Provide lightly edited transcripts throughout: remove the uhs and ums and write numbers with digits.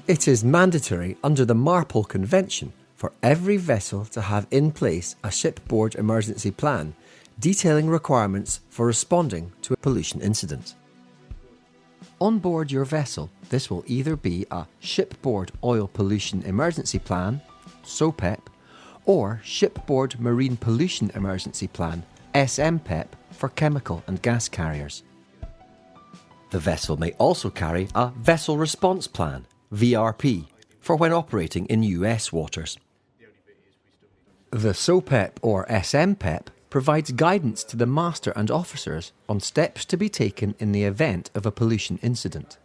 It is mandatory under the MARPOL Convention for every vessel to have in place a shipboard emergency plan detailing requirements for responding to a pollution incident. On board your vessel, this will either be a Shipboard Oil Pollution Emergency Plan, SOPEP, or Shipboard Marine Pollution Emergency Plan, SMPEP, for chemical and gas carriers. The vessel may also carry a Vessel Response Plan, VRP, for when operating in US waters. The SOPEP or SMPEP provides guidance to the master and officers on steps to be taken in the event of a pollution incident.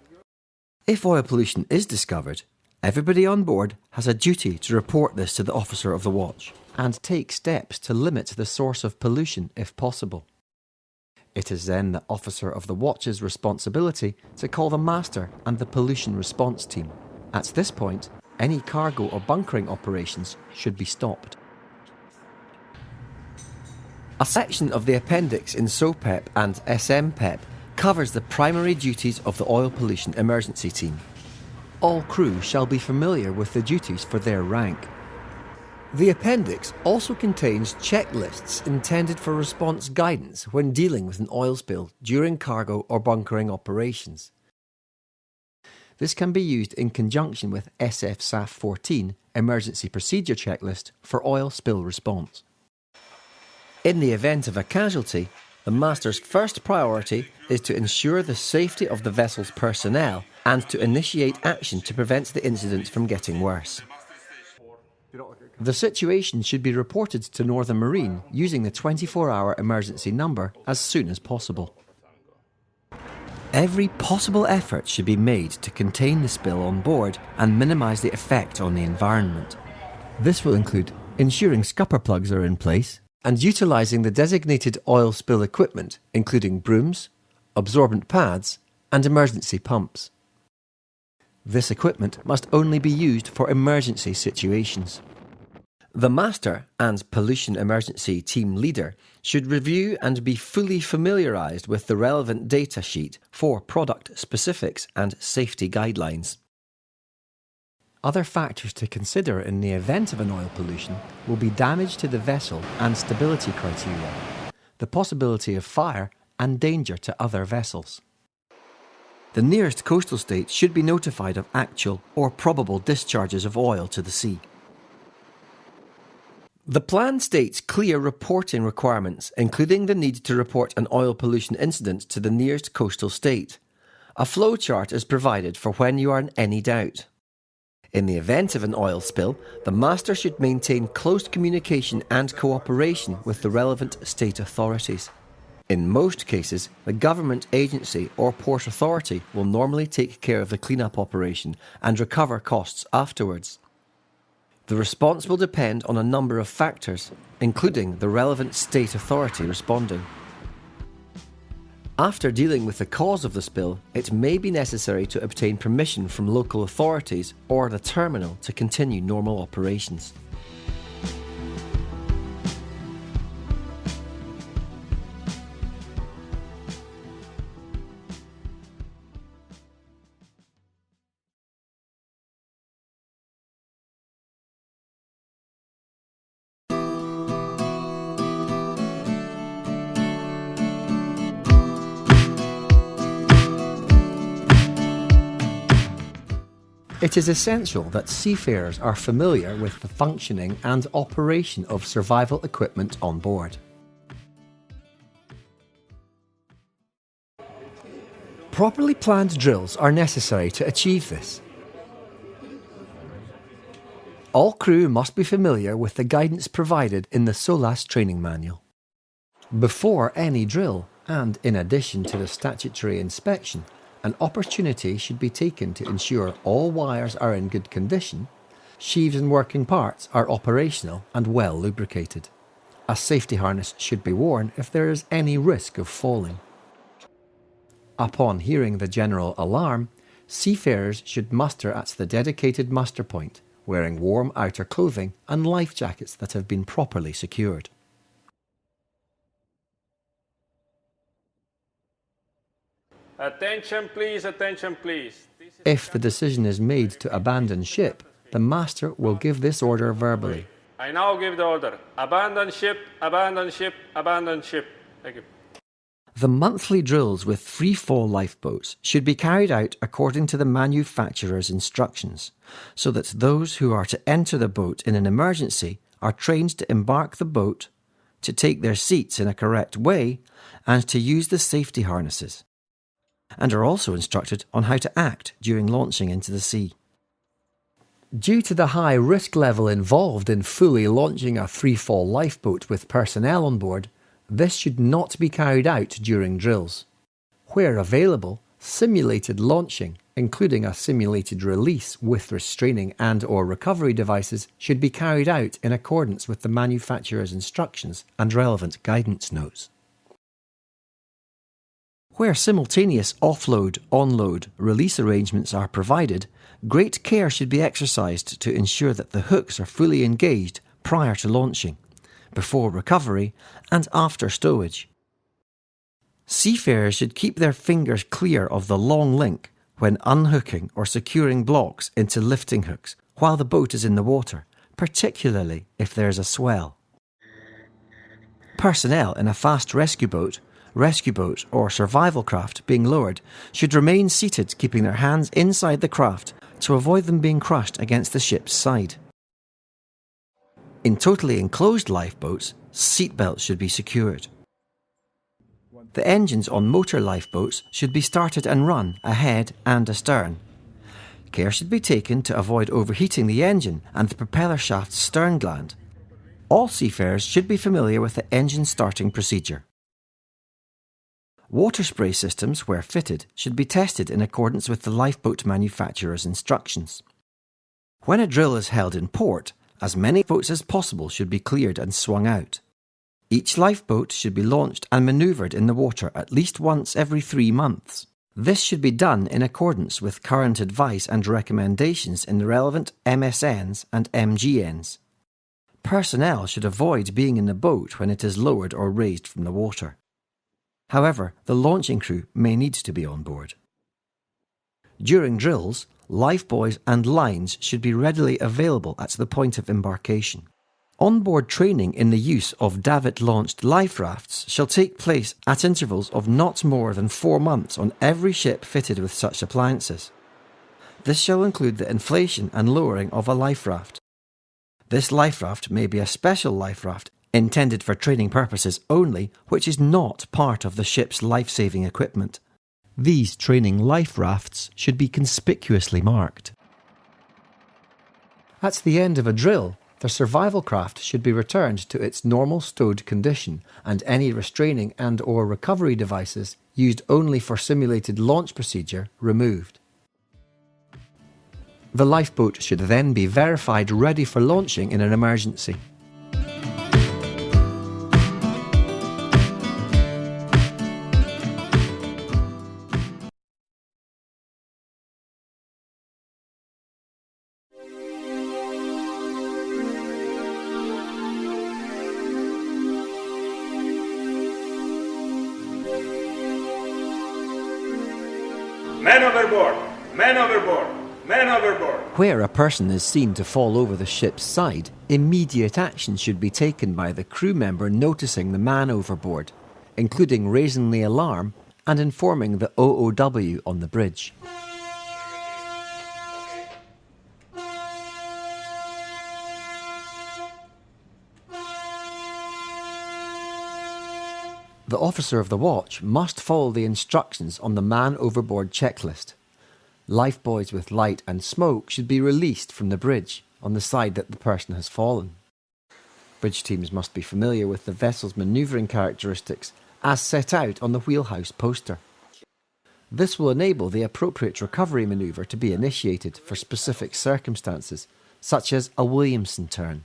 If oil pollution is discovered, everybody on board has a duty to report this to the officer of the watch and take steps to limit the source of pollution if possible. It is then the officer of the watch's responsibility to call the master and the pollution response team. At this point, any cargo or bunkering operations should be stopped. A section of the appendix in SOPEP and SMPEP covers the primary duties of the Oil Pollution Emergency Team. All crew shall be familiar with the duties for their rank. The appendix also contains checklists intended for response guidance when dealing with an oil spill during cargo or bunkering operations. This can be used in conjunction with SFSAF 14 Emergency Procedure Checklist for oil spill response. In the event of a casualty, the master's first priority is to ensure the safety of the vessel's personnel and to initiate action to prevent the incident from getting worse. The situation should be reported to Northern Marine using the 24-hour emergency number as soon as possible. Every possible effort should be made to contain the spill on board and minimise the effect on the environment. This will include ensuring scupper plugs are in place and utilising the designated oil spill equipment, including brooms, absorbent pads, and emergency pumps. This equipment must only be used for emergency situations. The master and pollution emergency team leader should review and be fully familiarised with the relevant data sheet for product specifics and safety guidelines. Other factors to consider in the event of an oil pollution will be damage to the vessel and stability criteria, the possibility of fire and danger to other vessels. The nearest coastal state should be notified of actual or probable discharges of oil to the sea. The plan states clear reporting requirements, including the need to report an oil pollution incident to the nearest coastal state. A flowchart is provided for when you are in any doubt. In the event of an oil spill, the master should maintain close communication and cooperation with the relevant state authorities. In most cases, the government agency or port authority will normally take care of the clean-up operation and recover costs afterwards. The response will depend on a number of factors, including the relevant state authority responding. After dealing with the cause of the spill, it may be necessary to obtain permission from local authorities or the terminal to continue normal operations. It is essential that seafarers are familiar with the functioning and operation of survival equipment on board. Properly planned drills are necessary to achieve this. All crew must be familiar with the guidance provided in the SOLAS training manual. Before any drill, and in addition to the statutory inspection, an opportunity should be taken to ensure all wires are in good condition, sheaves and working parts are operational and well lubricated. A safety harness should be worn if there is any risk of falling. Upon hearing the general alarm, seafarers should muster at the dedicated muster point, wearing warm outer clothing and life jackets that have been properly secured. Attention please, attention please. This If the decision is made to abandon ship, the master will give this order verbally. I now give the order. Abandon ship, abandon ship, abandon ship. Thank you. The monthly drills with free-fall lifeboats should be carried out according to the manufacturer's instructions, so that those who are to enter the boat in an emergency are trained to embark the boat, to take their seats in a correct way, and to use the safety harnesses, and are also instructed on how to act during launching into the sea. Due to the high risk level involved in fully launching a free-fall lifeboat with personnel on board, this should not be carried out during drills. Where available, simulated launching, including a simulated release with restraining and/or recovery devices, should be carried out in accordance with the manufacturer's instructions and relevant guidance notes. Where simultaneous offload, onload, release arrangements are provided, great care should be exercised to ensure that the hooks are fully engaged prior to launching, before recovery, and after stowage. Seafarers should keep their fingers clear of the long link when unhooking or securing blocks into lifting hooks while the boat is in the water, particularly if there is a swell. Personnel in a fast rescue boat or survival craft being lowered should remain seated, keeping their hands inside the craft to avoid them being crushed against the ship's side. In totally enclosed lifeboats, seatbelts should be secured. The engines on motor lifeboats should be started and run ahead and astern. Care should be taken to avoid overheating the engine and the propeller shaft's stern gland. All seafarers should be familiar with the engine starting procedure. Water spray systems, where fitted, should be tested in accordance with the lifeboat manufacturer's instructions. When a drill is held in port, as many boats as possible should be cleared and swung out. Each lifeboat should be launched and manoeuvred in the water at least once every 3 months. This should be done in accordance with current advice and recommendations in the relevant MSNs and MGNs. Personnel should avoid being in the boat when it is lowered or raised from the water. However, the launching crew may need to be on board. During drills, lifebuoys and lines should be readily available at the point of embarkation. On-board training in the use of davit-launched life rafts shall take place at intervals of not more than 4 months on every ship fitted with such appliances. This shall include the inflation and lowering of a life raft. This life raft may be a special life raft intended for training purposes only, which is not part of the ship's life-saving equipment. These training life rafts should be conspicuously marked. At the end of a drill, the survival craft should be returned to its normal stowed condition and any restraining and/or recovery devices used only for simulated launch procedure removed. The lifeboat should then be verified ready for launching in an emergency. Men overboard! Men overboard! Men overboard! Where a person is seen to fall over the ship's side, immediate action should be taken by the crew member noticing the man overboard, including raising the alarm and informing the OOW on the bridge. The officer of the watch must follow the instructions on the man overboard checklist. Lifebuoys with light and smoke should be released from the bridge on the side that the person has fallen. Bridge teams must be familiar with the vessel's manoeuvring characteristics as set out on the wheelhouse poster. This will enable the appropriate recovery manoeuvre to be initiated for specific circumstances, such as a Williamson turn.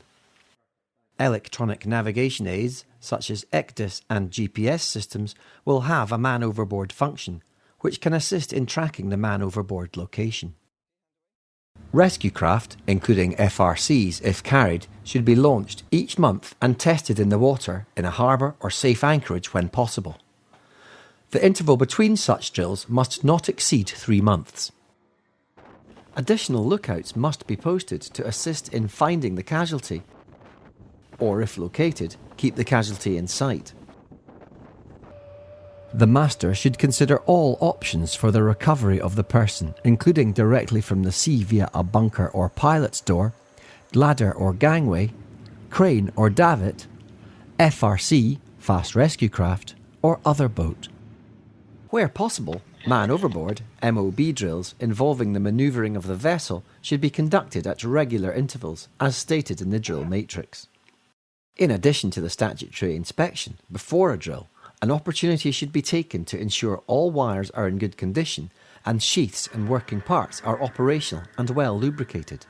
Electronic navigation aids, such as ECDIS and GPS systems, will have a man overboard function, which can assist in tracking the man overboard location. Rescue craft, including FRCs if carried, should be launched each month and tested in the water in a harbour or safe anchorage when possible. The interval between such drills must not exceed 3 months. Additional lookouts must be posted to assist in finding the casualty, or if located, keep the casualty in sight. The master should consider all options for the recovery of the person, including directly from the sea via a bunker or pilot's door, ladder or gangway, crane or davit, FRC, fast rescue craft, or other boat. Where possible, man overboard, MOB drills involving the manoeuvring of the vessel should be conducted at regular intervals, as stated in the drill matrix. In addition to the statutory inspection before a drill, an opportunity should be taken to ensure all wires are in good condition and sheaths and working parts are operational and well lubricated.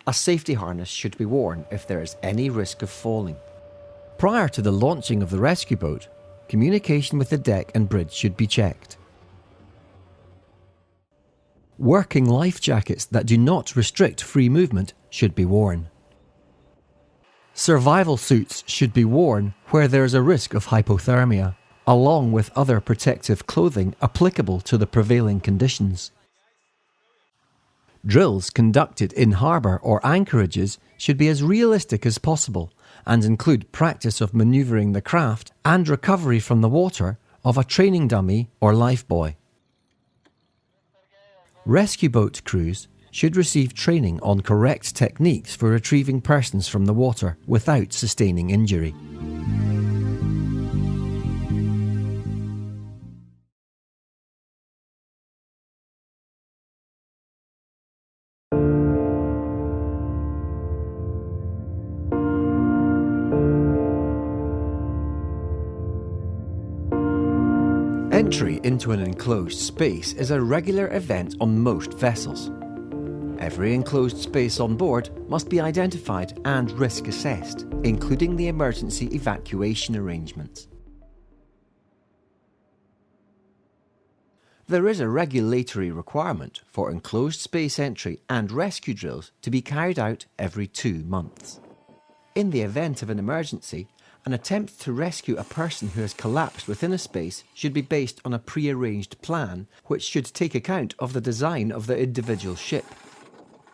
A safety harness should be worn if there is any risk of falling. Prior to the launching of the rescue boat, communication with the deck and bridge should be checked. Working life jackets that do not restrict free movement should be worn. Survival suits should be worn where there is a risk of hypothermia, along with other protective clothing applicable to the prevailing conditions. Drills conducted in harbour or anchorages should be as realistic as possible and include practice of manoeuvring the craft and recovery from the water of a training dummy or lifebuoy. Rescue boat crews should receive training on correct techniques for retrieving persons from the water without sustaining injury. Entry into an enclosed space is a regular event on most vessels. Every enclosed space on board must be identified and risk assessed, including the emergency evacuation arrangements. There is a regulatory requirement for enclosed space entry and rescue drills to be carried out every 2 months. In the event of an emergency, an attempt to rescue a person who has collapsed within a space should be based on a pre-arranged plan which should take account of the design of the individual ship.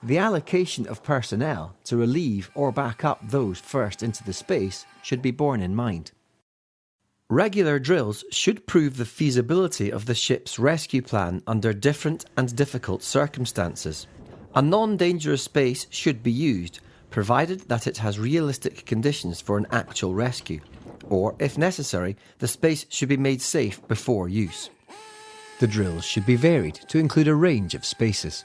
The allocation of personnel to relieve or back up those first into the space should be borne in mind. Regular drills should prove the feasibility of the ship's rescue plan under different and difficult circumstances. A non-dangerous space should be used, provided that it has realistic conditions for an actual rescue, or, if necessary, the space should be made safe before use. The drills should be varied to include a range of spaces.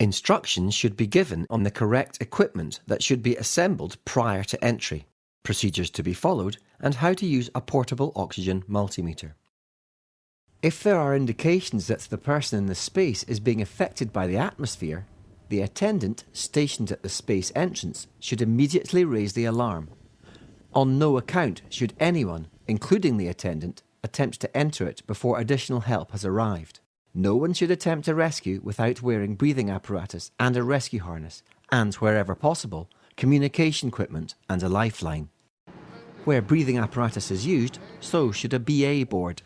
Instructions should be given on the correct equipment that should be assembled prior to entry, procedures to be followed, and how to use a portable oxygen multimeter. If there are indications that the person in the space is being affected by the atmosphere, the attendant stationed at the space entrance should immediately raise the alarm. On no account should anyone, including the attendant, attempt to enter it before additional help has arrived. No one should attempt a rescue without wearing breathing apparatus and a rescue harness, and, wherever possible, communication equipment and a lifeline. Where breathing apparatus is used, so should a BA board.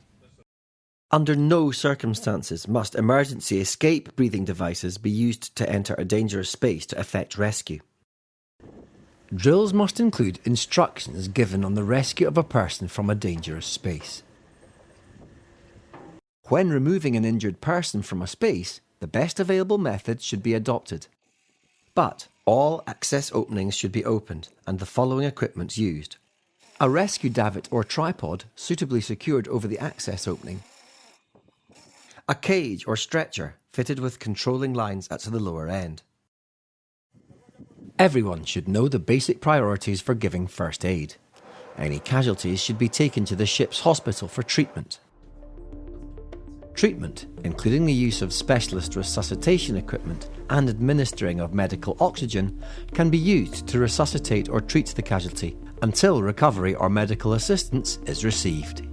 Under no circumstances must emergency escape breathing devices be used to enter a dangerous space to effect rescue. Drills must include instructions given on the rescue of a person from a dangerous space. When removing an injured person from a space, the best available method should be adopted. But all access openings should be opened and the following equipment used. A rescue davit or tripod suitably secured over the access opening. A cage or stretcher fitted with controlling lines at the lower end. Everyone should know the basic priorities for giving first aid. Any casualties should be taken to the ship's hospital for treatment. Treatment, including the use of specialist resuscitation equipment and administering of medical oxygen, can be used to resuscitate or treat the casualty until recovery or medical assistance is received.